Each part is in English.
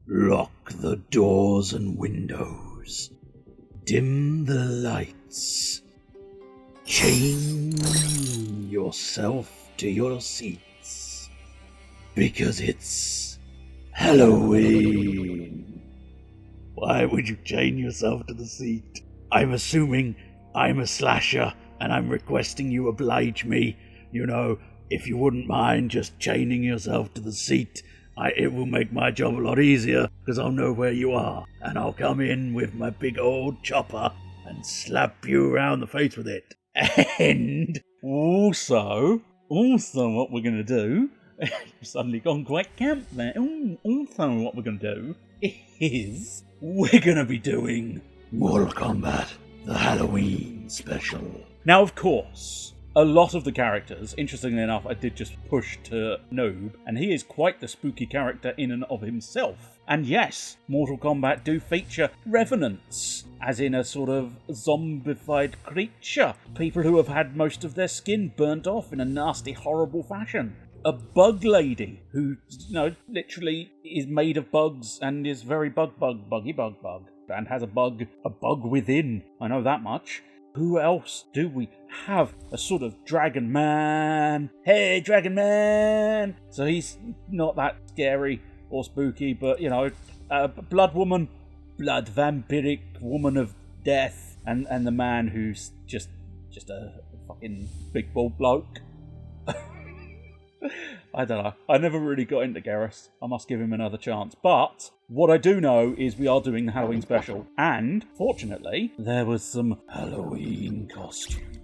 Lock the doors and windows. Dim the lights. Chain yourself to your seats. Because it's Halloween. Why would you chain yourself to the seat? I'm assuming I'm a slasher and I'm requesting you oblige me. You know, if you wouldn't mind just chaining yourself to the seat, it will make my job a lot easier, because I'll know where you are, and I'll come in with my big old chopper and slap you around the face with it. And also what we're going to do, suddenly gone quite camp there, also what we're going to do is we're going to be doing Mortal Kombat, the Halloween special. Now, of course, a lot of the characters, interestingly enough, I did just push to Noob, and he is quite the spooky character in and of himself. And yes, Mortal Kombat do feature revenants, as in a sort of zombified creature. People who have had most of their skin burnt off in a nasty, horrible fashion. A bug lady who, literally is made of bugs and is very buggy bug, and has a bug within. I know that much. Who else do we have? A sort of Dragon Man. Hey, Dragon Man! So he's not that scary or spooky, but, Blood Woman, Blood Vampiric Woman of Death, and the man who's just a fucking big bald bloke. I don't know. I never really got into Garrus. I must give him another chance. But what I do know is we are doing the Halloween special. And, fortunately, there was some Halloween costumes.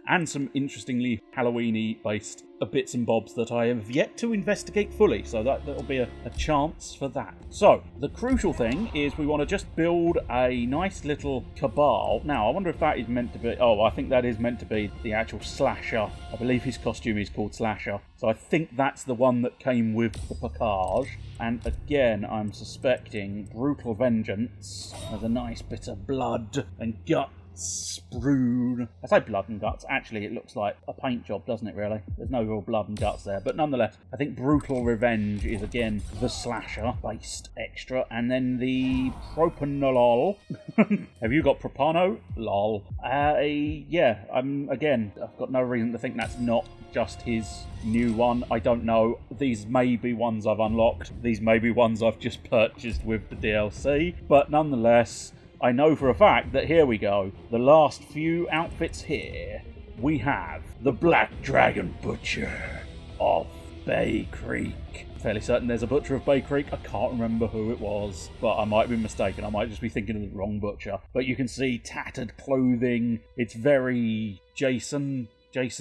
And some interestingly Halloween-y based bits and bobs that I have yet to investigate fully. So that'll be a chance for that. So, the crucial thing is we want to just build a nice little cabal. Now, I wonder if that is meant to be... Oh, I think that is meant to be the actual Slasher. I believe his costume is called Slasher. So I think that's the one that came with the package. And again, I'm suspecting Brutal Vengeance. There's a nice bit of blood and guts. Sprued. I say blood and guts. Actually, it looks like a paint job, doesn't it, really? There's no real blood and guts there. But nonetheless, I think Brutal Revenge is, again, the slasher-based extra. And then the Propanolol. Have you got Propano? Lol. Yeah, again, I've got no reason to think that's not just his new one. I don't know. These may be ones I've unlocked. These may be ones I've just purchased with the DLC. But nonetheless, I know for a fact that here we go. The last few outfits here, we have the Black Dragon Butcher of Bay Creek. Fairly certain there's a Butcher of Bay Creek. I can't remember who it was, but I might be mistaken. I might just be thinking of the wrong Butcher. But you can see tattered clothing. It's very Jason,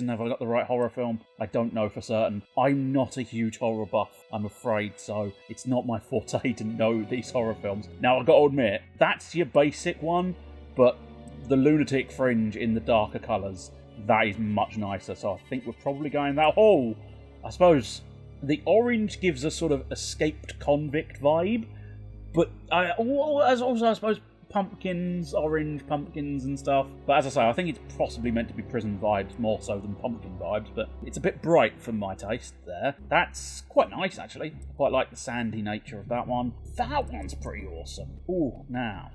have I got the right horror film? I don't know for certain. I'm not a huge horror buff, I'm afraid, so it's not my forte to know these horror films. Now, I've got to admit, that's your basic one, but the Lunatic Fringe in the darker colours, that is much nicer, so I think we're probably going that whole. I suppose the orange gives a sort of escaped convict vibe, but I suppose orange pumpkins and stuff. But as I say, I think it's possibly meant to be prison vibes more so than pumpkin vibes, but it's a bit bright for my taste there. That's quite nice, actually. I quite like the sandy nature of that one. That one's pretty awesome. Ooh, now,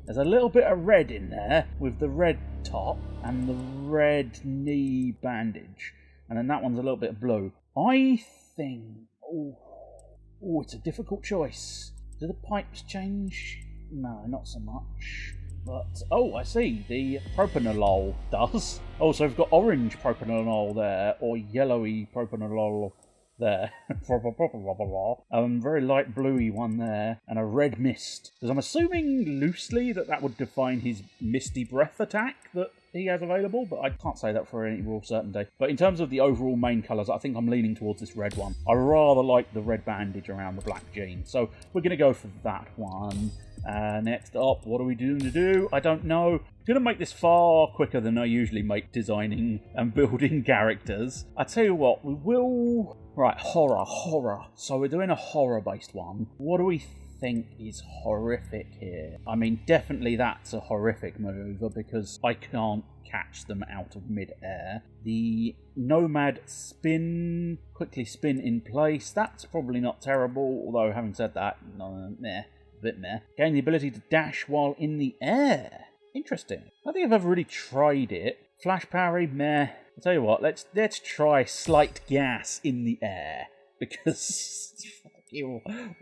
there's a little bit of red in there with the red top and the red knee bandage. And then that one's a little bit of blue. I think... Oh, it's a difficult choice. Do the pipes change? No, not so much. But, I see. The propanolol does. So we've got orange propanolol there, or yellowy propanolol there. Very light bluey one there, and a red mist. Because I'm assuming loosely that would define his misty breath attack that he has available, but I can't say that for any real certainty. But in terms of the overall main colours, I think I'm leaning towards this red one. I rather like the red bandage around the black jeans, so we're going to go for that one. Next up, what are we doing to do? I don't know. I'm going to make this far quicker than I usually make designing and building characters. I tell you what, we will... Right, horror. So we're doing a horror-based one. What do we think is horrific here? I mean, definitely that's a horrific maneuver because I can't catch them out of mid-air. The nomad spin, quickly spin in place. That's probably not terrible, although having said that, meh. Bit meh. Gain the ability to dash while in the air. Interesting. I don't think I've ever really tried it. Flash parry, meh. I'll tell you what, let's try slight gas in the air. Because,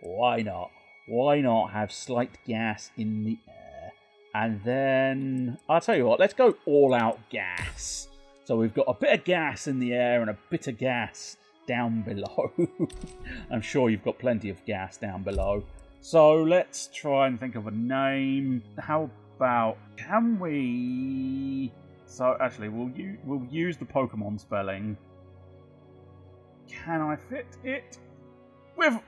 why not? Why not have slight gas in the air? And then, I'll tell you what, let's go all out gas. So we've got a bit of gas in the air and a bit of gas down below. I'm sure you've got plenty of gas down below. So let's try and think of a name. How about, can we... So actually, we'll use the Pokemon spelling. Can I fit it?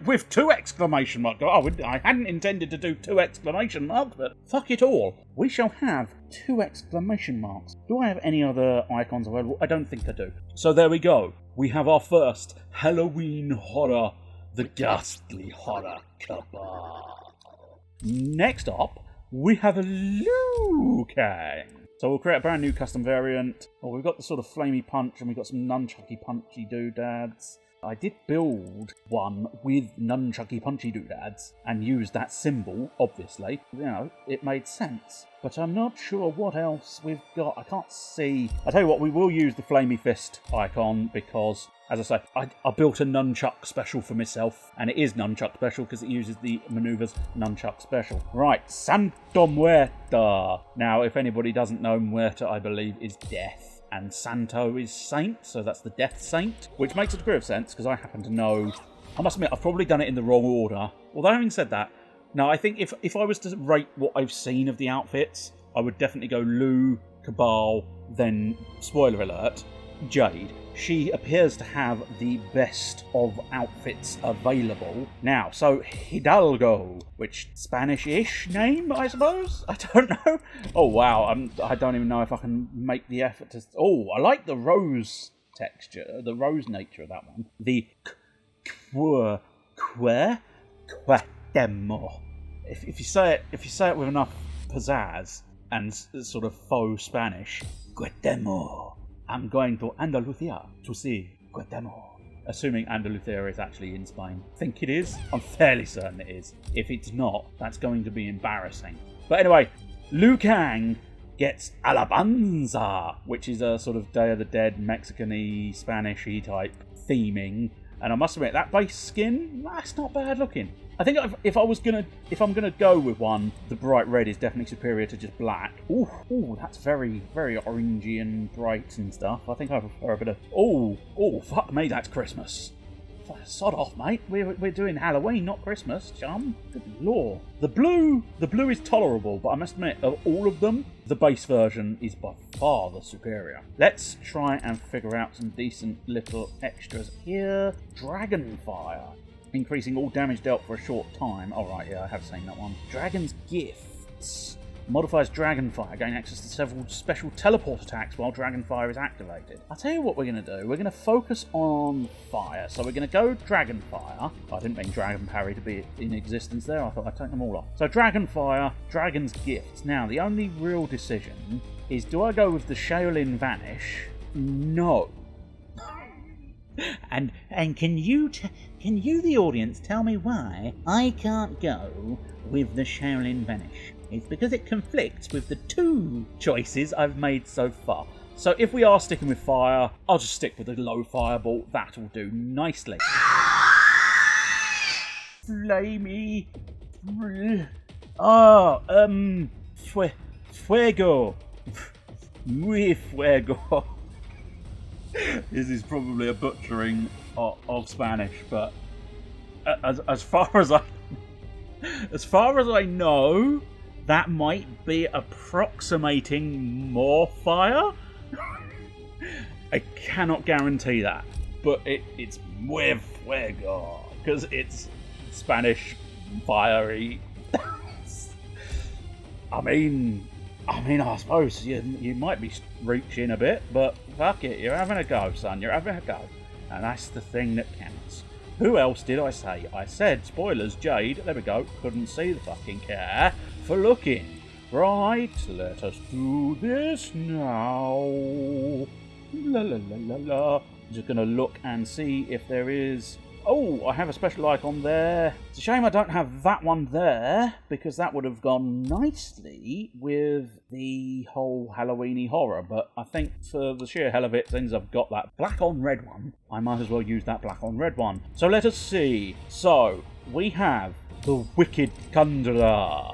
With 2 exclamation marks. Oh, I hadn't intended to do 2 exclamation marks, but fuck it all. We shall have 2 exclamation marks. Do I have any other icons available? I don't think I do. So there we go. We have our first Halloween horror. The ghastly horror cabal. Next up, we have a Liu Kang. So we'll create a brand new custom variant. Oh, we've got the sort of flamey punch and we've got some nunchucky punchy doodads. I did build one with nunchucky punchy doodads and use that symbol, obviously. You know, it made sense. But I'm not sure what else we've got. I can't see. I'll tell you what, we will use the flamey fist icon because, as I say, I built a nunchuck special for myself. And it is nunchuck special because it uses the maneuvers nunchuck special. Right, Santo Muerta. Now, if anybody doesn't know, Muerta, I believe, is death. And Santo is Saint, so that's the Death Saint, which makes a degree of sense, because I happen to know... I must admit, I've probably done it in the wrong order. Although, having said that, no, I think if I was to rate what I've seen of the outfits, I would definitely go Lou, Cabal, then, spoiler alert, Jade. She appears to have the best of outfits available. Now, so Hidalgo, which Spanish-ish name, I suppose? I don't know. Oh, wow, I don't even know if I can make the effort to... Oh, I like the rose texture, the rose nature of that one. The Quatemo. If you say it with enough pizzazz and sort of faux Spanish, Quatemo. I'm going to Andalusia to see Quatemo. Assuming Andalusia is actually in Spain. I think it is. I'm fairly certain it is. If it's not, that's going to be embarrassing. But anyway, Liu Kang gets Alabanza, which is a sort of Day of the Dead, Mexican-y, Spanish-y type theming. And I must admit, that base skin, that's not bad looking. I think if I'm gonna go with one, the bright red is definitely superior to just black. Ooh, that's very, very orangey and bright and stuff. I think I prefer a bit of... Oh, fuck me, that's Christmas. Sod off, mate. We're doing Halloween, not Christmas, chum. Good lord. The blue is tolerable, but I must admit, of all of them, the base version is by far the superior. Let's try and figure out some decent little extras here. Dragonfire. Increasing all damage dealt for a short time. Oh, right, yeah, I have seen that one. Dragon's Gifts. Modifies Dragonfire. Gain access to several special teleport attacks while Dragonfire is activated. I'll tell you what we're going to do. We're going to focus on fire. So we're going to go Dragonfire. I didn't mean Dragon Parry to be in existence there. I thought I'd take them all off. So Dragonfire, Dragon's Gifts. Now, the only real decision is, do I go with the Shaolin Vanish? No. And can you, the audience, tell me why I can't go with the Shaolin Vanish? It's because it conflicts with the 2 choices I've made so far. So if we are sticking with fire, I'll just stick with the low fireball. That'll do nicely. Flamey. Fuego. Muy fuego. This is probably a butchering of Spanish, but as far as I know, that might be approximating more fire. I cannot guarantee that, but it's muy fuego because it's Spanish fiery. I mean, I suppose you might be reaching a bit, but fuck it, you're having a go, son. You're having a go, and that's the thing that counts. Who else did I say? I said spoilers. Jade. There we go. Couldn't see the fucking care for looking. Right, let us do this now. La la la la la. Just gonna look and see if there is. Oh, I have a special icon there. It's a shame I don't have that one there, because that would have gone nicely with the whole Halloweeny horror, but I think for the sheer hell of it, since I've got that black on red one, I might as well use that black on red one. So let us see. So, we have the Wicked Conjurer.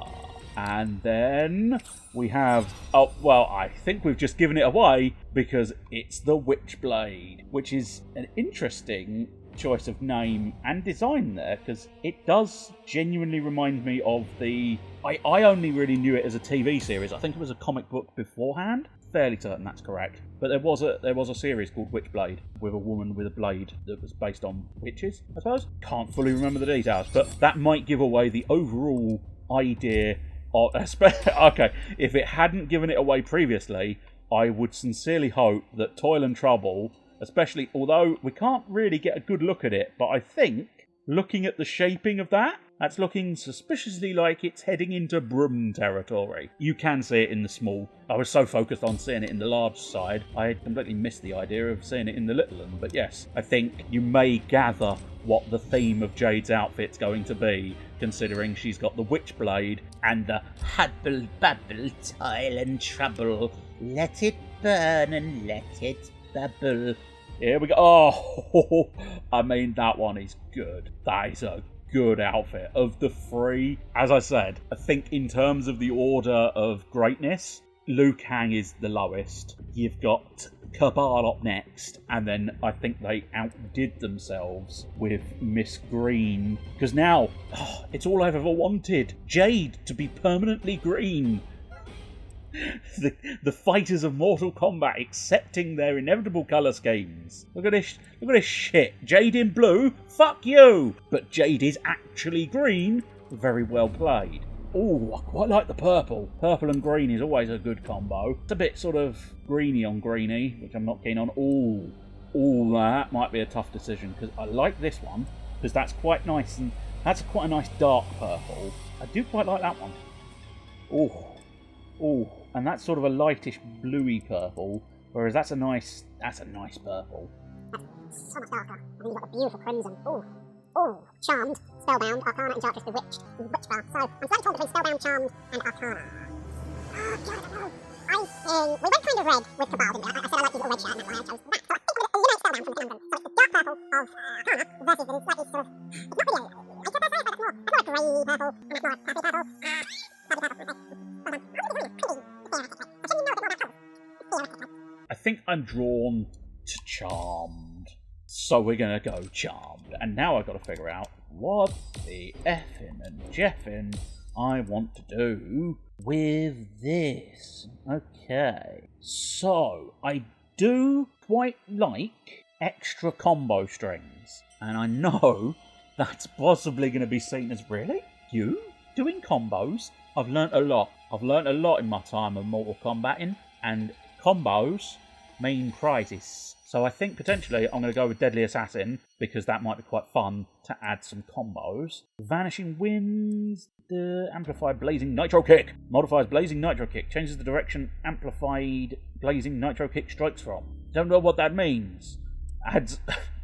And then we have, oh, well, I think we've just given it away because it's the Witchblade, which is an interesting choice of name and design there, because it does genuinely remind me of the... I only really knew it as a TV series. I think it was a comic book beforehand. Fairly certain that's correct. But there was a series called Witchblade with a woman with a blade that was based on witches, I suppose. Can't fully remember the details, but that might give away the overall idea of... Okay, if it hadn't given it away previously, I would sincerely hope that Toil and Trouble... Especially, although we can't really get a good look at it, but I think, looking at the shaping of that's looking suspiciously like it's heading into Broom territory. You can see it in the small. I was so focused on seeing it in the large side, I had completely missed the idea of seeing it in the little one. But yes, I think you may gather what the theme of Jade's outfit's going to be, considering she's got the Witchblade and the Hubble Bubble Toil and Trouble. Let it burn and let it bubble. Here we go. Oh, I mean, that one is good. That is a good outfit. Of the three, as I said, I think in terms of the order of greatness, Liu Kang is the lowest. You've got Cabal up next, and then I think they outdid themselves with Miss Green. Because now, it's all I've ever wanted. Jade to be permanently green. The fighters of Mortal Kombat accepting their inevitable colour schemes. Look at this shit. Jade in blue? Fuck you! But Jade is actually green. Very well played. Oh, I quite like the purple. Purple and green is always a good combo. It's a bit sort of greeny on greeny, which I'm not keen on. Oh, that might be a tough decision, because I like this one, because that's quite nice, and that's quite a nice dark purple. I do quite like that one. Oh, and that's sort of a lightish bluey purple, whereas that's a nice purple. That's so much darker. And then you've got the beautiful crimson. Ooh, Charmed, Spellbound, Arcana, and Darkness, the Witchbar. So, I'm slightly torn between Spellbound, Charmed, and Arcana. Oh, God, I don't know. I think... We went kind of red with Cabal, didn't we? I said I like his little red shirt, and that's why I chose that. So I think we're going to eliminate Spellbound from the conundrum. So it's the dark purple of Arcana versus the slightly sort of... It's not really a... I guess that's right, but it's more a grey purple, and it's more a happy purple. I think I'm drawn to Charmed, so we're going to go Charmed. And now I've got to figure out what the effing and jeffing I want to do with this. Okay, so I do quite like extra combo strings, and I know that's possibly going to be seen as, really? You doing combos? I've learnt a lot. I've learnt a lot in my time of Mortal Kombating, and combos mean prizes. So I think potentially I'm going to go with Deadly Assassin, because that might be quite fun to add some combos. Vanishing Winds, Amplified Blazing Nitro Kick. Modifies Blazing Nitro Kick. Changes the direction Amplified Blazing Nitro Kick strikes from. Don't know what that means. Adds...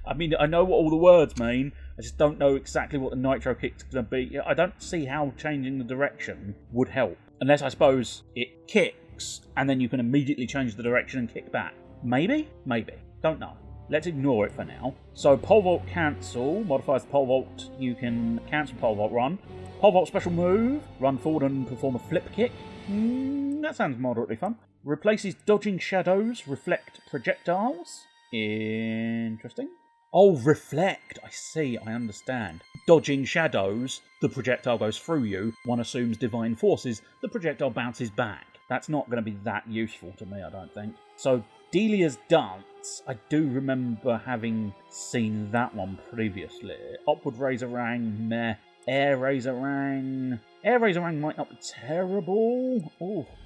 I mean, I know what all the words mean. I just don't know exactly what the Nitro Kick's going to be. I don't see how changing the direction would help. Unless, I suppose, it kicks, and then you can immediately change the direction and kick back. Maybe? Maybe. Don't know. Let's ignore it for now. So, Pole Vault Cancel modifies the Pole Vault. You can cancel Pole Vault Run. Pole Vault Special Move. Run forward and perform a Flip Kick. That sounds moderately fun. Replaces Dodging Shadows. Reflect Projectiles. Interesting. Oh, reflect. I see, I understand. Dodging shadows, the projectile goes through you. One assumes divine forces, the projectile bounces back. That's not going to be that useful to me, I don't think. So, Delia's Dance, I do remember having seen that one previously. Upward Razorang, meh. Air Razorang. Air Razorang might not be terrible.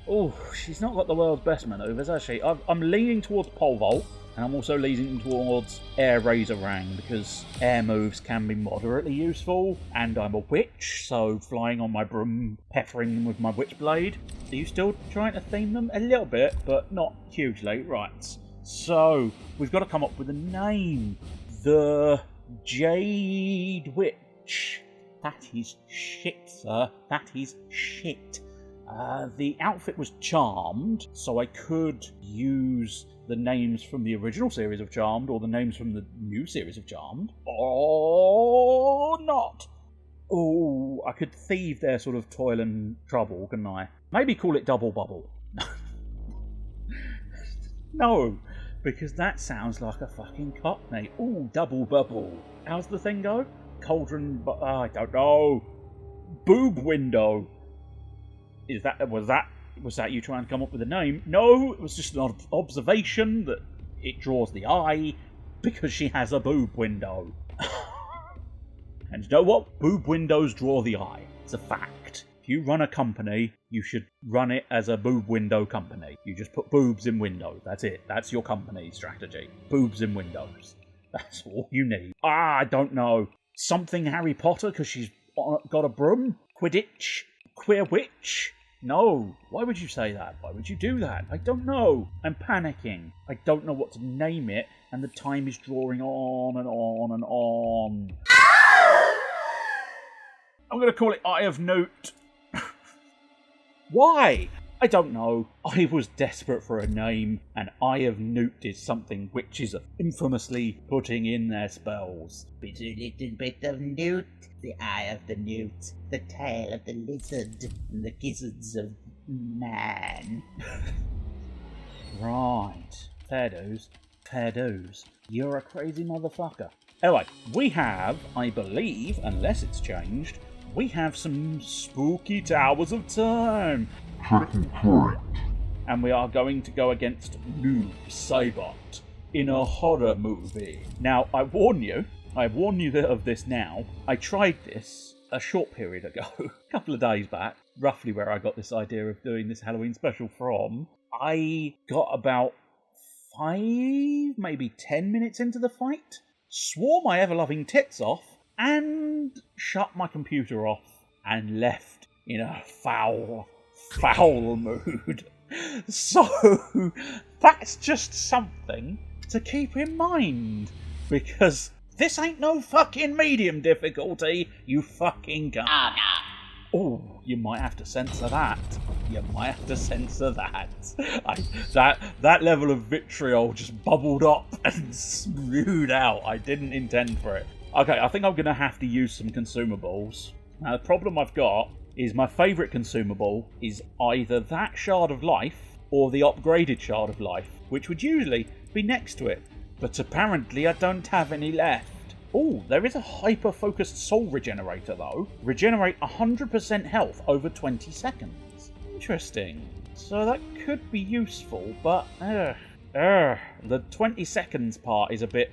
Oh, she's not got the world's best manoeuvres, has she? I'm leaning towards Pole Vault, and I'm also leaning towards Air Razorang, because air moves can be moderately useful, and I'm a witch, so flying on my broom, peppering them with my witch blade. Are you still trying to theme them? A little bit, but not hugely. Right. So, we've got to come up with a name. The Jade Witch. That is shit, sir. That is shit. The outfit was Charmed, so I could use the names from the original series of Charmed or the names from the new series of Charmed. Or not. Oh, I could thieve their sort of toil and trouble, couldn't I? Maybe call it Double Bubble. No, because that sounds like a fucking cockney. Ooh, Double Bubble. How's the thing go? Cauldron, I don't know. Boob Window. Was that you trying to come up with a name? No, it was just an observation that it draws the eye because she has a boob window. And you know what? Boob windows draw the eye. It's a fact. If you run a company, you should run it as a boob window company. You just put boobs in windows. That's it. That's your company strategy. Boobs in windows. That's all you need. I don't know. Something Harry Potter because she's got a broom? Quidditch? Queer witch? No. Why would you say that? Why would you do that? I don't know. I'm panicking. I don't know what to name it, and the time is drawing on and on and on. I'm going to call it Eye of Newt. Why? I don't know. I was desperate for a name, and Eye of Newt is something witches are infamously putting in their spells. Bit a little bit of newt, the eye of the newt, the tail of the lizard, and the gizzards of man. Right. Fair dues. You're a crazy motherfucker. Anyway, we have, I believe, unless it's changed, we have some spooky Towers of Time. And we are going to go against Noob Saibot in a horror movie. Now, I warn you of this now. I tried this a short period ago, a couple of days back, roughly where I got this idea of doing this Halloween special from. I got about 5, maybe 10 minutes into the fight, swore my ever-loving tits off, and shut my computer off, and left in a foul mood. So, that's just something to keep in mind, because this ain't no fucking medium difficulty, you fucking gun. Oh, no. Oh, you might have to censor that. That level of vitriol just bubbled up and spewed out. I didn't intend for it. Okay, I think I'm going to have to use some consumables. Now, the problem I've got is my favourite consumable is either that Shard of Life or the upgraded Shard of Life, which would usually be next to it. But apparently I don't have any left. Oh, there is a hyper-focused soul regenerator, though. Regenerate 100% health over 20 seconds. Interesting. So that could be useful, but... the 20 seconds part is a bit...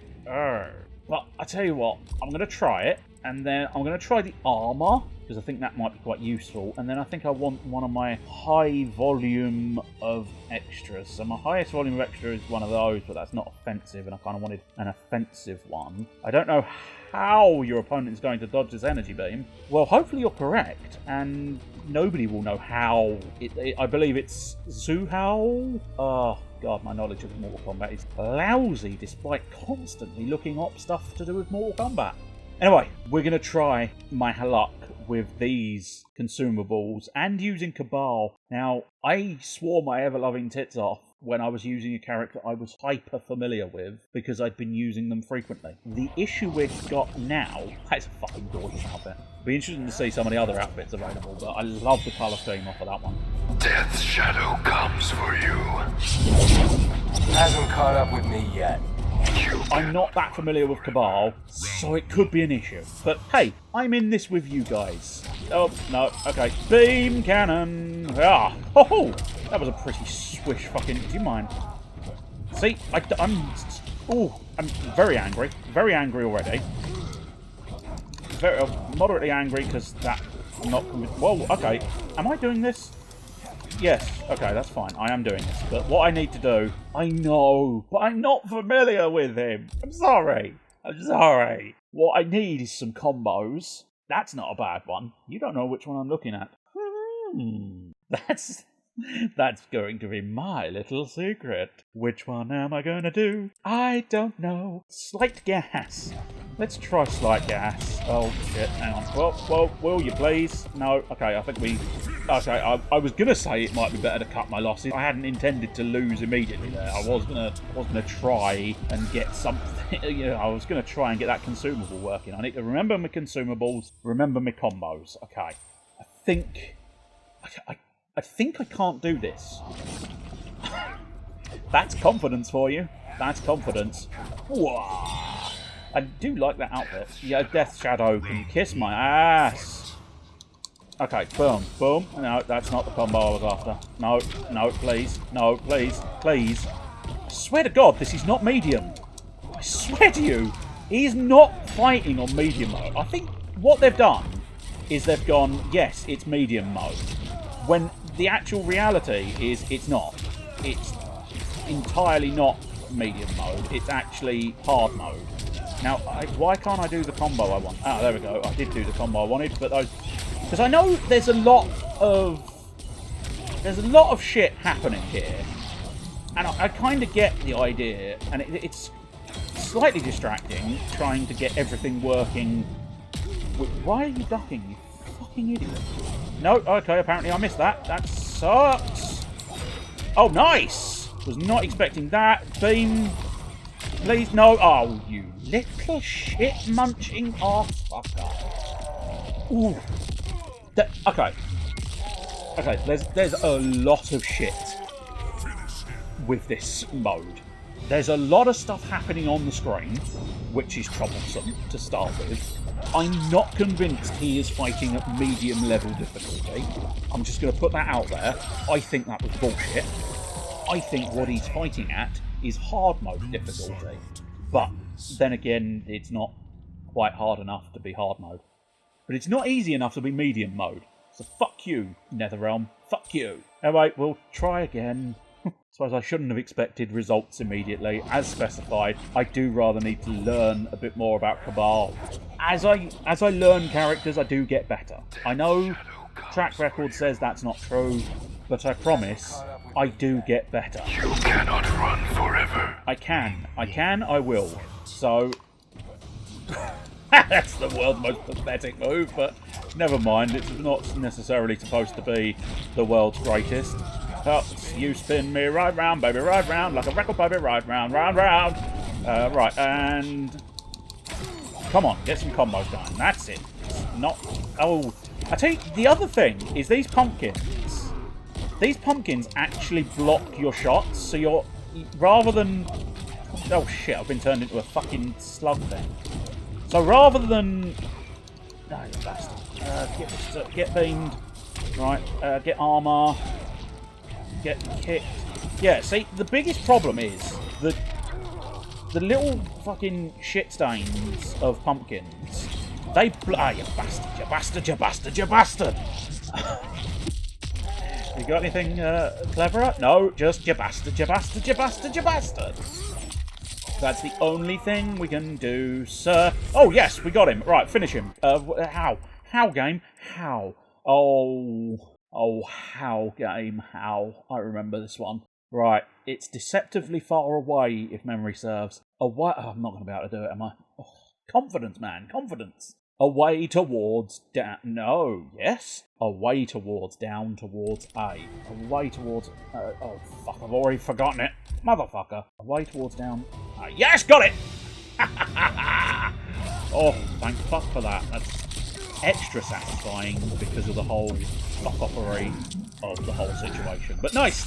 But I tell you what, I'm going to try it, and then I'm going to try the armour, because I think that might be quite useful, and then I think I want one of my high volume of extras. So my highest volume of extra is one of those, but that's not offensive, and I kind of wanted an offensive one. I don't know how your opponent is going to dodge this energy beam. Well, hopefully you're correct, and nobody will know how. I believe it's Zuhao? Oh, God, my knowledge of Mortal Kombat is lousy, despite constantly looking up stuff to do with Mortal Kombat. Anyway, we're going to try my luck with these consumables and using Cabal. Now, I swore my ever-loving tits off when I was using a character I was hyper familiar with because I'd been using them frequently. The issue we've got now... That's a fucking gorgeous outfit. Be interesting to see some of the other outfits available, but I love the colour scheme off of that one. Death's shadow comes for you. Hasn't caught up with me yet. I'm not that familiar with Cabal, so it could be an issue. But hey, I'm in this with you guys. Oh, no, okay. Beam cannon! Ah! Oh! That was a pretty swish fucking... Do you mind? See, I'm very angry. Very angry already. Very moderately angry because that... Not... Whoa, okay. Am I doing this? Yes, okay, that's fine. I am doing this. But what I need to do... I know, but I'm not familiar with him. I'm sorry. I'm sorry. What I need is some combos. That's not a bad one. You don't know which one I'm looking at. That's going to be my little secret. Which one am I going to do? I don't know. Slight gas. Let's try slight gas. Oh, shit. Hang on. Whoa, will you please? No. Okay, I think we... Okay, I was going to say it might be better to cut my losses. I hadn't intended to lose immediately there. I was gonna try and get something... You know, I was going to try and get that consumable working. I need to remember my consumables, remember my combos. Okay. I think I can't do this. That's confidence for you. That's confidence. Whoa. I do like that outfit. Yeah, Death Shadow can kiss my ass. Okay, boom, boom. No, that's not the combo I was after. No, no, please. No, please, please. I swear to God, this is not medium. I swear to you, he's not fighting on medium mode. I think what they've done is they've gone, yes, it's medium mode. When the actual reality is it's not. It's entirely not medium mode. It's actually hard mode. Now, why can't I do the combo I want? Ah, there we go. I did do the combo I wanted, but those... Because I know there's a lot of shit happening here. And I kind of get the idea, and it's slightly distracting, trying to get everything working. Why are you ducking, you fucking idiot? No, okay, apparently I missed that. That sucks. Oh, nice! Was not expecting that. Beam. Please, no. Oh, you little shit-munching arsefucker. Ooh. Okay. Okay, there's a lot of shit with this mode. There's a lot of stuff happening on the screen, which is troublesome to start with. I'm not convinced he is fighting at medium level difficulty. I'm just going to put that out there. I think that was bullshit. I think what he's fighting at is hard mode difficulty. But then again, it's not quite hard enough to be hard mode. But it's not easy enough to be medium mode. So fuck you, Netherrealm. Fuck you. Anyway, we'll try again. Suppose I shouldn't have expected results immediately. As specified, I do rather need to learn a bit more about Cabal. As I learn characters, I do get better. I know track record says that's not true, but I promise I do get better. You cannot run forever. I can, I will. So... That's the world's most pathetic move, but never mind, it's not necessarily supposed to be the world's greatest. Oh, you spin me right round, baby, right round, like a record baby, right round, round, round. Right, and... Come on, get some combos going. That's it. It's not... Oh, I tell you, the other thing is these pumpkins actually block your shots, so you're... Rather than... Oh shit, I've been turned into a fucking slug thing. So rather than... No, you bastard. Get beamed. Right, get armour. Get kicked. Yeah, see, the biggest problem is the little fucking shit stains of pumpkins. They... Ah, you bastard, you bastard, you bastard, you bastard! You got anything cleverer? No, just you bastard, you bastard, you bastard, you bastard! That's the only thing we can do, sir. Oh, yes, we got him. Right, finish him. How? How, game? How? Oh, how, game? How? I remember this one. Right, it's deceptively far away, if memory serves. Away... Oh, I'm not going to be able to do it, am I? Oh, confidence, man, confidence. Away towards... No, yes? Away towards, down towards A. Away towards... oh, fuck, I've already forgotten it. Motherfucker. Away towards, down... A. Yes, got it! Oh, thank fuck for that. That's extra satisfying because of the whole fuck-offery of the whole situation. But nice!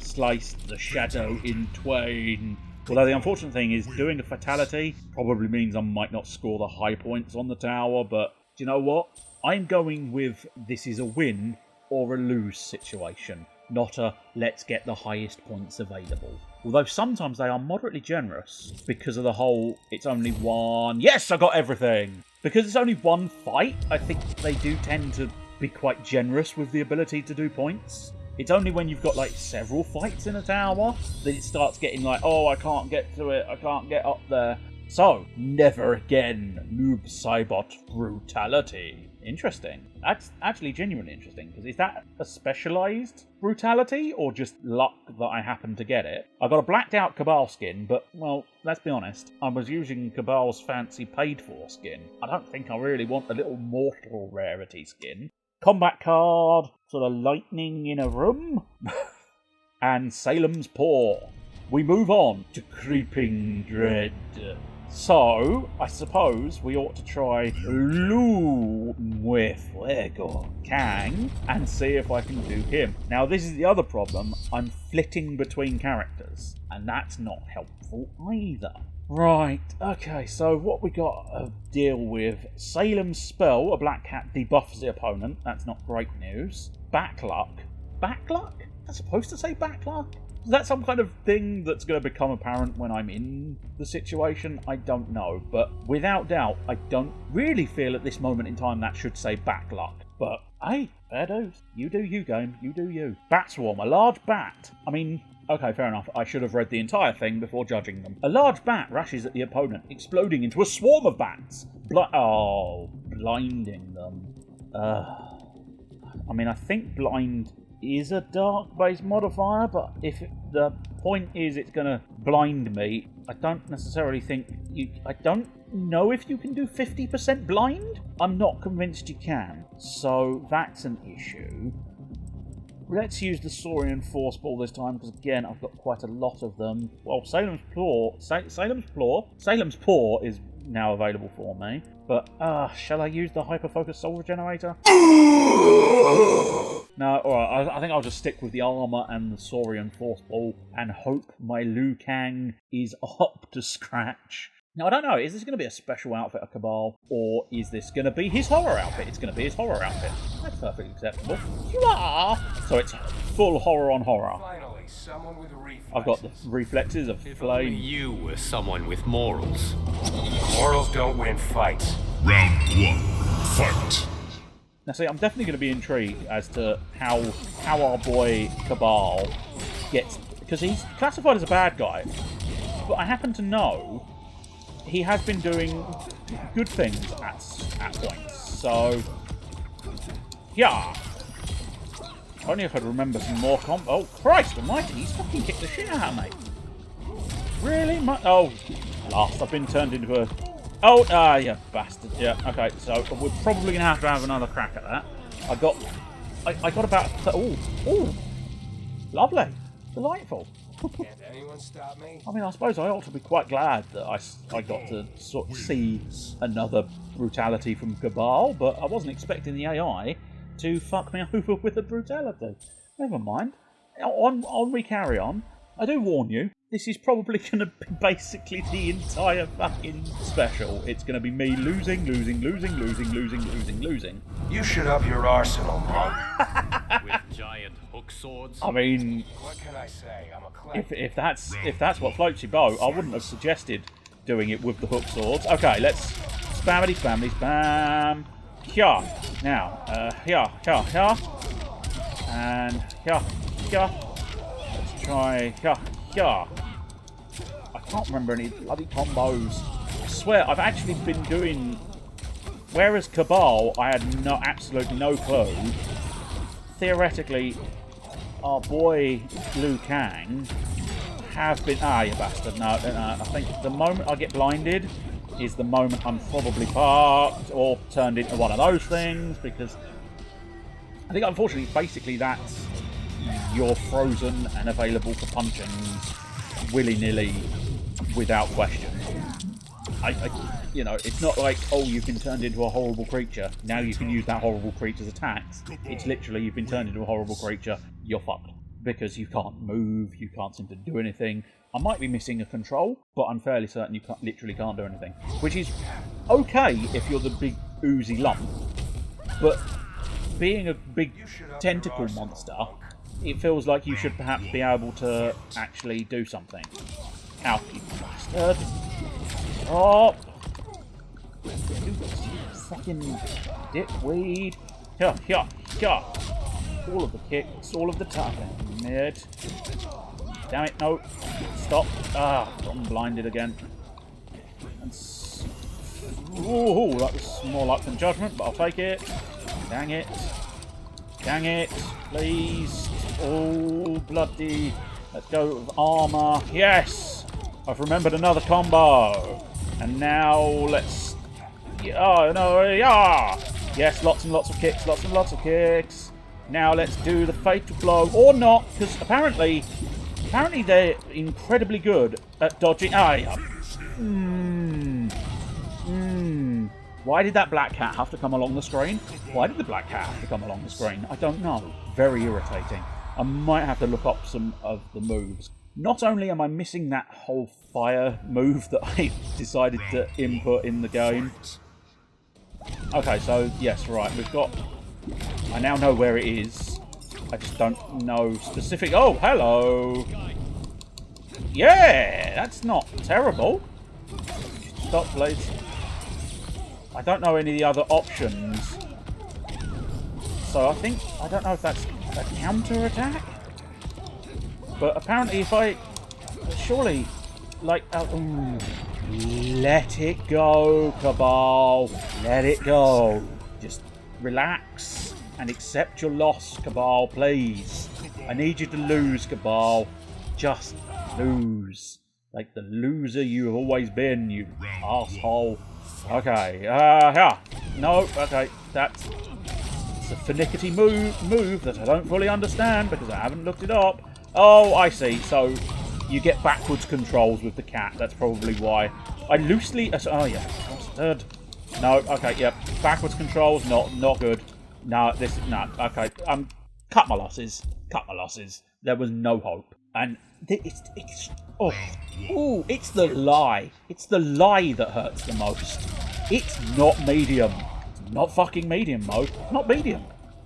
Sliced the shadow in twain. Although the unfortunate thing is doing a fatality probably means I might not score the high points on the tower, but do you know what? I'm going with this is a win or a lose situation, not a let's get the highest points available. Although sometimes they are moderately generous because of the whole it's only one... Yes, I got everything! Because it's only one fight, I think they do tend to be quite generous with the ability to do points. It's only when you've got like several fights in a tower that it starts getting like, oh, I can't get to it, I can't get up there. So, never again, Noob Saibot brutality. Interesting. That's actually genuinely interesting, because is that a specialised brutality, or just luck that I happened to get it? I got a blacked out Cabal skin, but, well, let's be honest, I was using Cabal's fancy paid-for skin. I don't think I really want a little mortal rarity skin. Combat card, sort of lightning in a room, and Salem's Paw. We move on to Creeping Dread. So, I suppose we ought to try Lu Mue Fuego Kang and see if I can do him. Now, this is the other problem. I'm flitting between characters, and that's not helpful either. Right, okay, so what we got to deal with? Salem's Spell, a black cat debuffs the opponent. That's not great news. Backluck. Backluck? That's supposed to say backluck? Is that some kind of thing that's going to become apparent when I'm in the situation? I don't know, but without doubt, I don't really feel at this moment in time that should say backluck. But, hey, fair dues. You do you, game. You do you. Bat Swarm, a large bat. I mean, okay, fair enough. I should have read the entire thing before judging them. A large bat rushes at the opponent, exploding into a swarm of bats. Blinding them. I mean, I think blind is a dark-based modifier, but if the point is it's going to blind me, I don't necessarily think I don't know if you can do 50% blind. I'm not convinced you can, so that's an issue. Let's use the Saurian Force Ball this time, because again, I've got quite a lot of them. Well, Salem's Paw is now available for me, but shall I use the Hyper-Focus Soul Regenerator? No, alright, I think I'll just stick with the armour and the Saurian Force Ball and hope my Liu Kang is up to scratch. Now, I don't know, is this going to be a special outfit of Cabal, or is this going to be his horror outfit? It's going to be his horror outfit. That's perfectly acceptable. You are! So it's full horror on horror. Finally, someone with reflexes. I've got the reflexes of If only flame. you were someone with morals. Mortals don't win fights. Round one, fight. Now, see, I'm definitely going to be intrigued as to how our boy Cabal gets... Because he's classified as a bad guy, but I happen to know he has been doing good things at points. So, yeah. Only if I'd remember some more Oh, Christ almighty, he's fucking kicked the shit out of me. Really? Oh, last I've been turned into a... Oh, you bastard. Yeah, okay, so we're probably going to have another crack at that. I got about... Oh, lovely. Delightful. Can't anyone stop me? I mean, I suppose I ought to be quite glad that I got to sort of see another brutality from Cabal, but I wasn't expecting the AI to fuck me over with a brutality. Never mind. On we carry on. I do warn you, this is probably going to be basically the entire fucking special. It's going to be me losing. You should up your arsenal, monk. With giant hook swords. I mean, What can I say? I'm a clown. if that's what floats your boat, I wouldn't have suggested doing it with the hook swords. Okay, let's spam. Here. Now, here. And here. Let's try here. I can't remember any bloody combos. I swear, I've actually been doing... Whereas Cabal, I had absolutely no clue. Theoretically, our boy Liu Kang have been... Ah, you bastard. No. I think the moment I get blinded is the moment I'm probably parked or turned into one of those things, because I think, unfortunately, basically that's... You're frozen and available for punching willy-nilly without question. It's not like, oh, you've been turned into a horrible creature, now you can use that horrible creature's attacks. It's literally, you've been turned into a horrible creature, you're fucked. Because you can't move, you can't seem to do anything. I might be missing a control, but I'm fairly certain you literally can't do anything. Which is okay if you're the big oozy lump, but being a big tentacle monster, it feels like you should perhaps be able to actually do something. Ow, you bastard. Oh! You fucking dickweed. Here. All of the kicks, all of the tapping. Mid. Damn it, no. Stop. Ah, I'm blinded again. Ooh, that was more luck than judgment, but I'll take it. Dang it. Please. Oh, bloody. Let's go with armour. Yes! I've remembered another combo. And now let's... Oh, no, yeah! Yes, lots and lots of kicks. Now let's do the fatal blow. Or not, because apparently they're incredibly good at dodging... Ah, yeah. Why did that black cat have to come along the screen? Why did the black cat have to come along the screen? I don't know. Very irritating. I might have to look up some of the moves. Not only am I missing that whole fire move that I decided to input in the game. Okay, so yes, right, we've got... I now know where it is. I just don't know specific... Oh, hello! Yeah, that's not terrible. Stop, please. I don't know any of the other options. So I think... I don't know if that's a counter-attack? But apparently if I... Surely... Like... let it go, Cabal. Let it go. Just relax and accept your loss, Cabal, please. I need you to lose, Cabal. Just lose. Like the loser you have always been, you asshole. Okay, yeah. No, okay, that's a finicky move that I don't fully understand because I haven't looked it up. Oh, I see. So you get backwards controls with the cat. That's probably why. I loosely... Oh, yeah. Bastard. No, okay, yep. Backwards controls, not good. No, no, okay. Cut my losses. There was no hope. And it's the lie. It's the lie that hurts the most. It's not medium. It's not fucking medium mode. Not medium.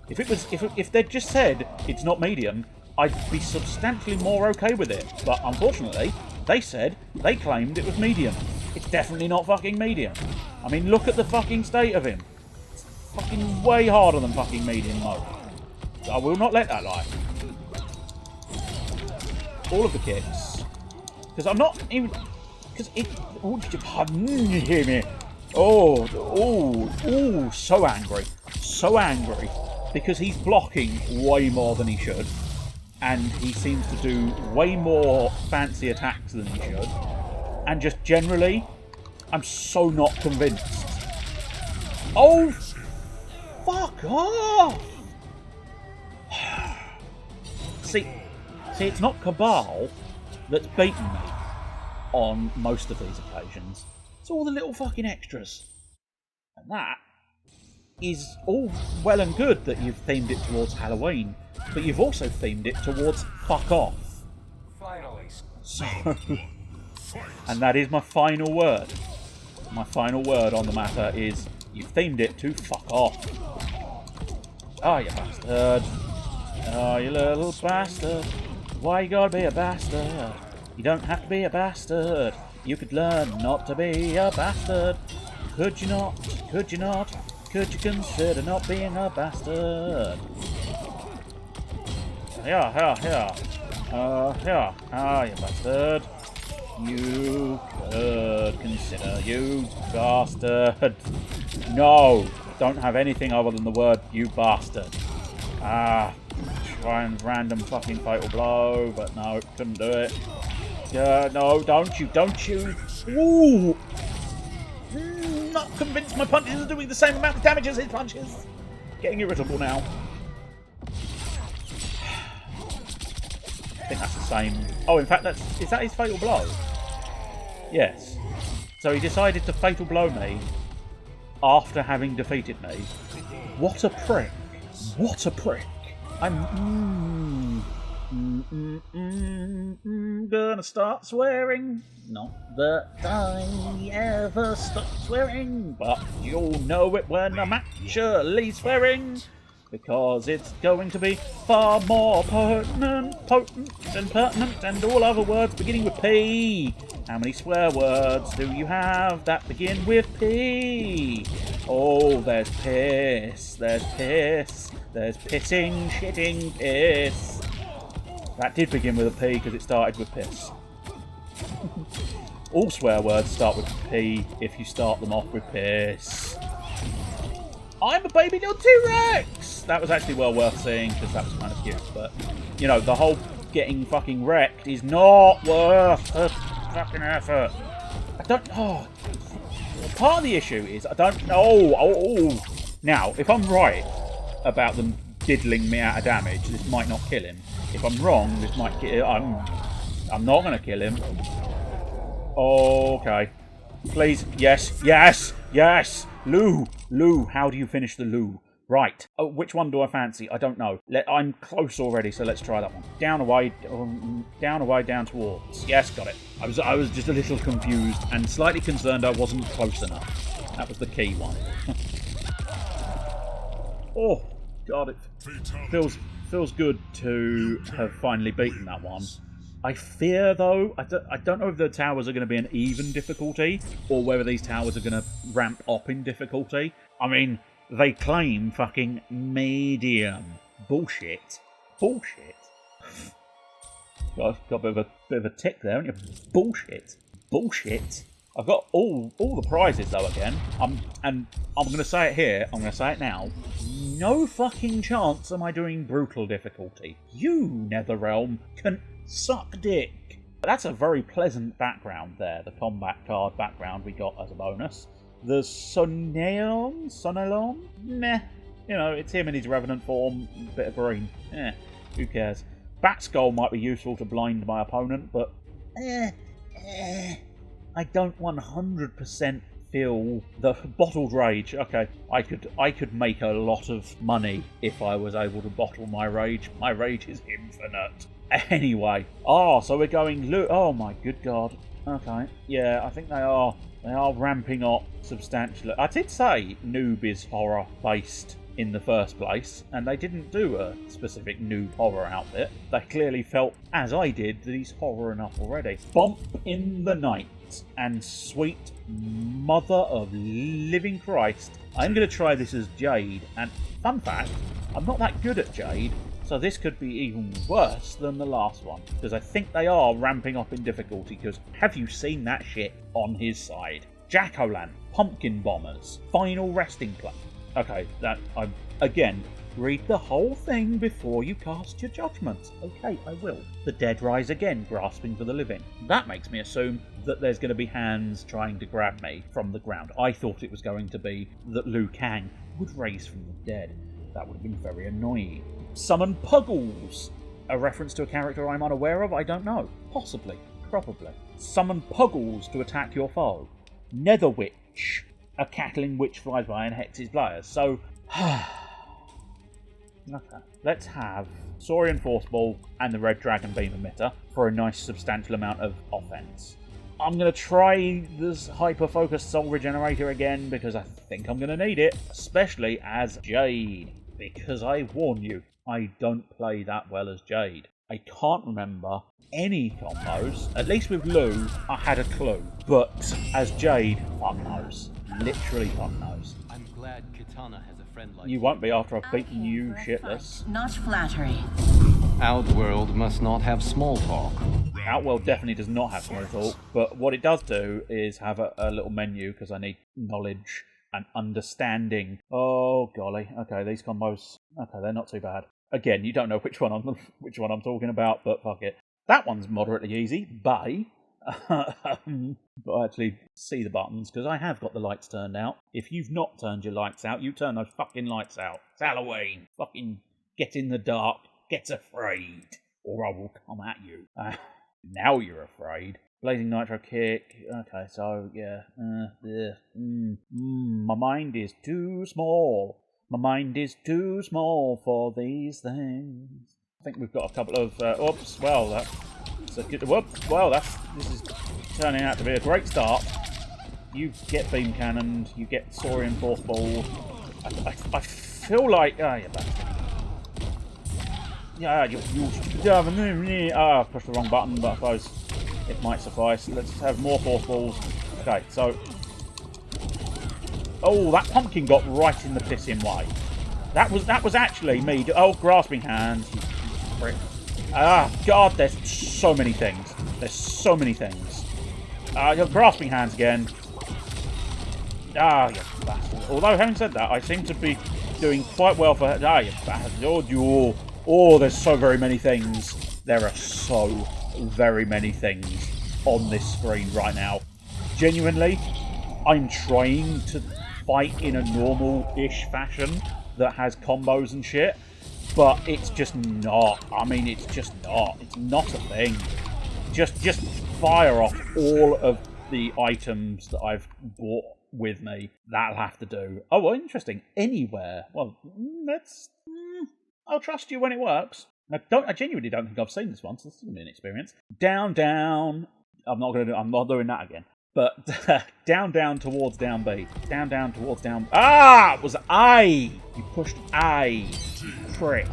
If they'd just said it's not medium, I'd be substantially more okay with it. But unfortunately, they claimed it was medium. It's definitely not fucking medium. I mean, look at the fucking state of him. It's fucking way harder than fucking medium mode. I will not let that lie. All of the kicks. Because I'm not even... Because it... Oh, hear me. Oh, so angry. So angry. Because he's blocking way more than he should. And he seems to do way more fancy attacks than he should. And just generally, I'm so not convinced. Oh, fuck off! See, it's not Cabal that's beaten me on most of these occasions. It's all the little fucking extras. And that is all well and good that you've themed it towards Halloween, but you've also themed it towards fuck off. Finally. So, and that is my final word. My final word on the matter is you've themed it to fuck off. Oh, you bastard. Oh, you little bastard. Why you gotta be a bastard? You don't have to be a bastard. You could learn not to be a bastard. Could you not? Could you not? Could you consider not being a bastard? Yeah. Ah, you bastard. You could consider, you bastard. No, don't have anything other than the word you bastard. Ah, try and random fucking fatal blow, but no, couldn't do it. No, don't you. Ooh! Not convinced my punches are doing the same amount of damage as his punches. Getting irritable now. I think that's the same. Oh, in fact, is that his fatal blow? Yes. So he decided to fatal blow me after having defeated me. What a prick. What a prick. Gonna start swearing. Not that I ever stop swearing, but you'll know it when I'm actually swearing. Because it's going to be far more potent and pertinent, and all other words beginning with P. How many swear words do you have that begin with P? Oh, there's piss, there's piss, there's pissing, shitting, piss. That did begin with a P because it started with piss. All swear words start with P if you start them off with piss. I'm a baby little T-Rex! That was actually well worth seeing because that was kind of cute, but, you know, the whole getting fucking wrecked is not worth the fucking effort. I don't... Oh. Part of the issue is I don't know... Now, if I'm right about them diddling me out of damage, this might not kill him. If I'm wrong, this might kill him. I'm not going to kill him. Okay. Please. Yes. Yes. Yes. Lou. How do you finish the Lou? Right. Oh, which one do I fancy? I don't know. I'm close already, so let's try that one. Down, away, down towards. Yes, got it. I was just a little confused and slightly concerned I wasn't close enough. That was the key one. Oh, God, it feels good to have finally beaten that one. I fear, though, I don't know if the towers are going to be an even difficulty or whether these towers are going to ramp up in difficulty. I mean, they claim fucking medium. Bullshit. Bullshit. Got a bit of a tick there, haven't you? Bullshit. Bullshit. I've got all the prizes, though, again. And I'm going to say it here, I'm going to say it now. No fucking chance am I doing brutal difficulty. You, Netherrealm, can suck dick. That's a very pleasant background there, the combat card background we got as a bonus. The Sonelon? Meh. You know, it's him in his Revenant form, bit of green. Who cares? Bat Skull might be useful to blind my opponent, but I don't 100% feel the bottled rage. Okay, I could make a lot of money if I was able to bottle my rage. My rage is infinite. Anyway, so we're going oh my good god. Okay, yeah, I think they are ramping up substantially. I did say noob is horror based in the first place, and they didn't do a specific noob horror outfit. They clearly felt, as I did, that he's horror enough already. Bump in the night, and sweet mother of living Christ, I'm going to try this as Jade, and fun fact, I'm not that good at Jade, so this could be even worse than the last one, because I think they are ramping up in difficulty, because have you seen that shit on his side? Jack-o'-lantern, pumpkin bombers, final resting place. Okay, again, read the whole thing before you cast your judgments. Okay, I will. The dead rise again, grasping for the living. That makes me assume that there's going to be hands trying to grab me from the ground. I thought it was going to be that Liu Kang would raise from the dead. That would have been very annoying. Summon Puggles! A reference to a character I'm unaware of? I don't know. Possibly. Probably. Summon Puggles to attack your foe. Nether Witch. A cackling witch flies by and hexes players. So, okay. Let's have Saurian Force Ball and the Red Dragon Beam Emitter for a nice substantial amount of offense. I'm going to try this hyper-focused Soul Regenerator again because I think I'm going to need it, especially as Jade. Because I warn you, I don't play that well as Jade. I can't remember any combos. At least with Lou, I had a clue. But as Jade, fuck knows. Literally fuck knows. I'm glad Kitana has a friend like you. Won't be after I've beaten you shitless. Not flattery. Outworld must not have small talk. Outworld definitely does not have small talk, but what it does do is have a little menu because I need knowledge and understanding. Oh golly, okay, these combos, okay, they're not too bad. Again, you don't know which one I'm talking about, but fuck it. That one's moderately easy, but I actually see the buttons because I have got the lights turned out. If you've not turned your lights out, you turn those fucking lights out. It's Halloween. Fucking get in the dark, get afraid, or I will come at you. Now you're afraid. Blazing Nitro Kick. Okay, so yeah. My mind is too small. My mind is too small for these things. I think we've got a couple of... oops, well, that's a good... Whoop, well, this is turning out to be a great start. You get beam cannoned, you get Saurian fourth ball. I feel like... Ah, you bastard. Yeah, you I pushed the wrong button, but I suppose it might suffice. Let's have more fourth balls. Okay, so... Oh, that pumpkin got right in the pissing way. That was actually me. Oh, grasping hands. You prick. Ah, God, there's so many things. There's so many things. You're grasping hands again. Ah, you bastard. Although, having said that, I seem to be doing quite well for... Ah, you bastard. Oh, there's so very many things. There are so very many things on this screen right now. Genuinely, I'm trying to fight in a normal-ish fashion that has combos and shit, but it's just not. I mean, it's just not. It's not a thing. Just fire off all of the items that I've bought with me. That'll have to do. Oh, well, interesting. Anywhere. Well, let's... I'll trust you when it works. I genuinely don't think I've seen this one, so this is going to be an experience. Down, down. I'm not doing that again. But down towards down B. Down towards down... Ah! It was A! You pushed A. You prick.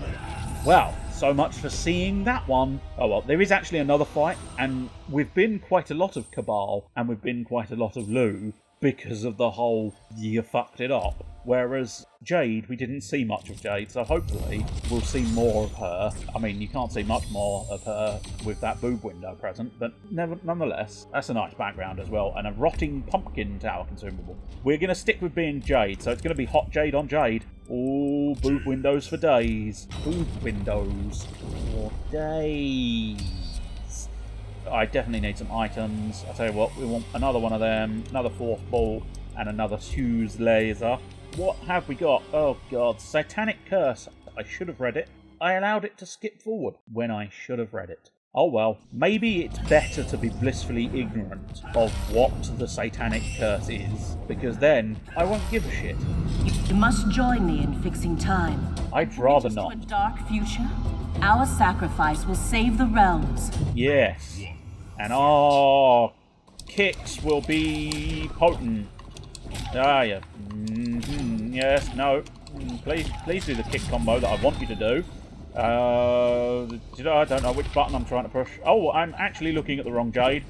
Well, so much for seeing that one. Oh well, there is actually another fight, and we've been quite a lot of Cabal, and we've been quite a lot of Lou, because of the whole you fucked it up. Whereas Jade, we didn't see much of Jade, so hopefully we'll see more of her. I mean, you can't see much more of her with that boob window present, but nonetheless, that's a nice background as well, and a rotting pumpkin tower consumable. We're going to stick with being Jade, so it's going to be hot Jade on Jade. Oh, boob windows for days. Boob windows for days. I definitely need some items. I'll tell you what, we want another one of them, another fourth ball, and another fuse laser. What have we got? Oh god, Satanic Curse. I should have read it. I allowed it to skip forward when I should have read it. Oh well, maybe it's better to be blissfully ignorant of what the Satanic Curse is, because then I won't give a shit. You must join me in fixing time. I'd rather To not. a dark future, our sacrifice will save the realms. Yes. And our kicks will be potent. Ah, yeah. Yes, no. Please do the kick combo that I want you to do. I don't know which button I'm trying to push. Oh, I'm actually looking at the wrong Jade.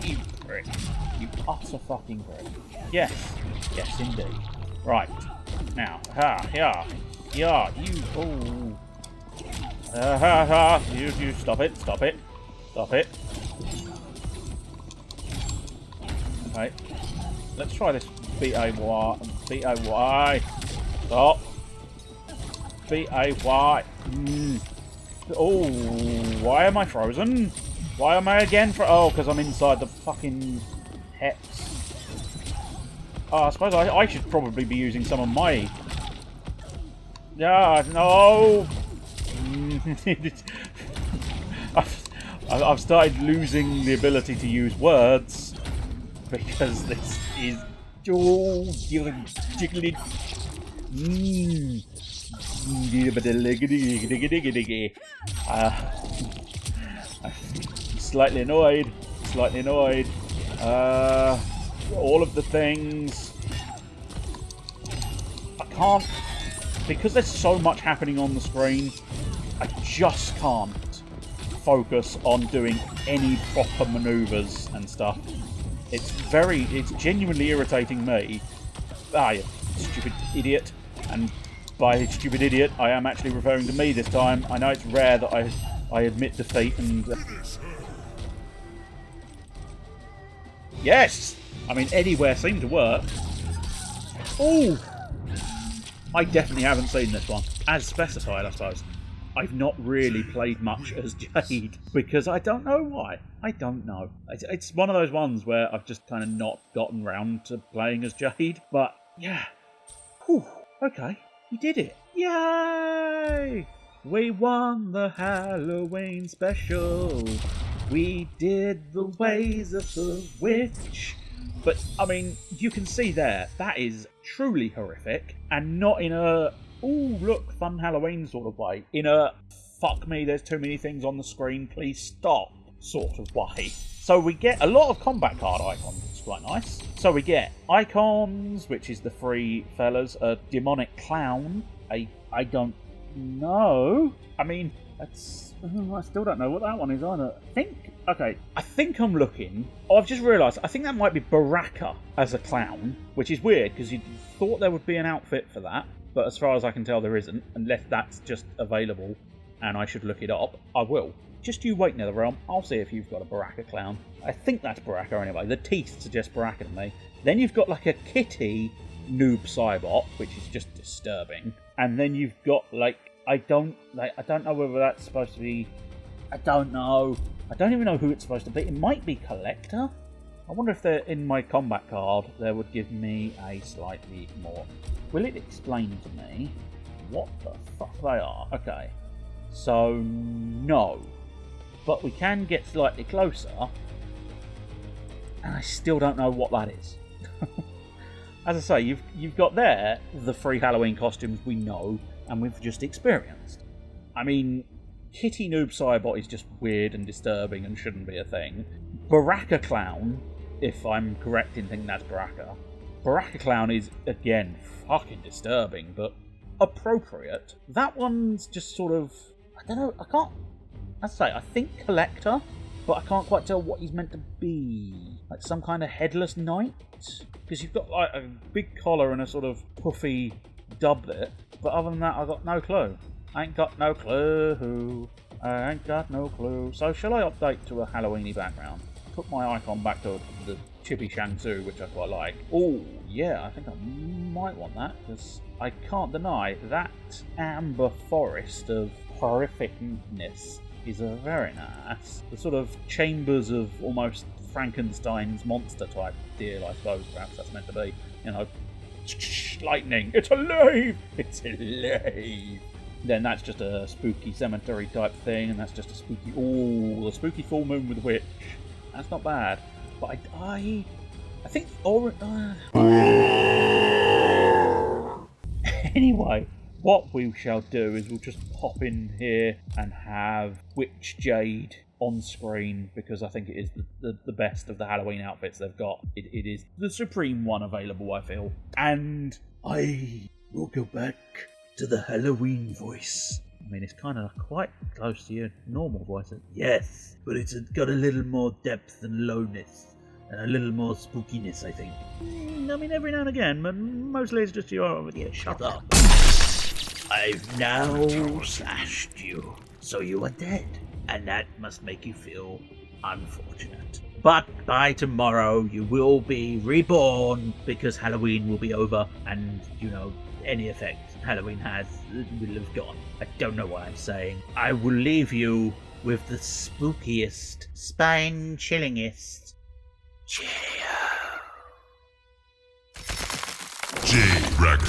You prick. You utter fucking prick. Yes. Yes, indeed. Right. Now. Yeah, you... Oh. You stop it. Stop it. Okay. Let's try this B-A-Y. Stop. B-A-Y. Oh, why am I frozen? Why am I again oh, because I'm inside the fucking hex. Oh, I suppose I should probably be using some of my... Yeah, no! I've started losing the ability to use words because this is jiggly. Slightly annoyed. All of the things. I can't, because there's so much happening on the screen, I just can't focus on doing any proper maneuvers and stuff. It's genuinely irritating me. Ah, you stupid idiot. And by stupid idiot, I am actually referring to me this time. I know it's rare that I admit defeat and... Yes! I mean, anywhere seemed to work. Oh! I definitely haven't seen this one. As specified, I suppose. I've not really played much as Jade, because I don't know why. I don't know. It's one of those ones where I've just kind of not gotten round to playing as Jade, but yeah. Whew. Okay, we did it. Yay! We won the Halloween special. We did the ways of the witch. But, I mean, you can see there, that is truly horrific, and not in a, ooh, look, fun Halloween sort of way. In a, fuck me, there's too many things on the screen, please stop sort of way. So we get a lot of combat card icons, it's quite nice. So we get icons, which is the three fellas, a demonic clown, I don't know. I mean, that's, I still don't know what that one is either. I think I'm looking. Oh, I've just realised, I think that might be Baraka as a clown, which is weird, because you thought there would be an outfit for that, but as far as I can tell there isn't, unless that's just available, and I should look it up. I will. Just you wait, NetherRealm. I'll see if you've got a Baraka clown. I think that's Baraka anyway. The teeth suggest Baraka to me. Then you've got like a kitty noob cybot, which is just disturbing. And then you've got like I don't know whether that's supposed to be. I don't know. I don't even know who it's supposed to be. It might be Collector. I wonder if they're in my combat card. They would give me a slightly more. Will it explain to me what the fuck they are? Okay. So no. But we can get slightly closer, and I still don't know what that is. As I say, you've got there the free Halloween costumes we know and we've just experienced. I mean, Kitty Noob Cybot is just weird and disturbing and shouldn't be a thing. Baraka Clown, if I'm correct in thinking that's Baraka. Baraka Clown is, again, fucking disturbing, but appropriate. That one's just sort of, I don't know, I can't, as I say, I think Collector, but I can't quite tell what he's meant to be. Like some kind of headless knight? Because you've got like a big collar and a sort of puffy doublet, but other than that, I've got no clue. I ain't got no clue. I ain't got no clue. So shall I update to a Halloweeny background? Put my icon back to the Chippy Shang Tzu, which I quite like. Oh, yeah, I think I might want that, because I can't deny that amber forest of horrificness is a very nice. The sort of chambers of almost Frankenstein's monster type deal, I suppose, perhaps that's meant to be. You know, lightning, it's alive! It's alive! Then that's just a spooky cemetery type thing, and that's just a spooky, a spooky full moon with a witch. That's not bad. But I think, anyway, what we shall do is we'll just pop in here and have Witch Jade on screen, because I think it is the best of the Halloween outfits they've got. It is the supreme one available, I feel. And I will go back to the Halloween voice. I mean, it's kind of quite close to your normal voice. Yes, but it's got a little more depth and lowness, and a little more spookiness, I think. I mean, every now and again, but mostly it's just your... Yeah, shut up. I've now slashed you, so you are dead, and that must make you feel unfortunate. But by tomorrow, you will be reborn, because Halloween will be over, and, you know, any effect Halloween has will have gone. I don't know what I'm saying. I will leave you with the spookiest, spine-chillingest cheerio. Jade Dragon.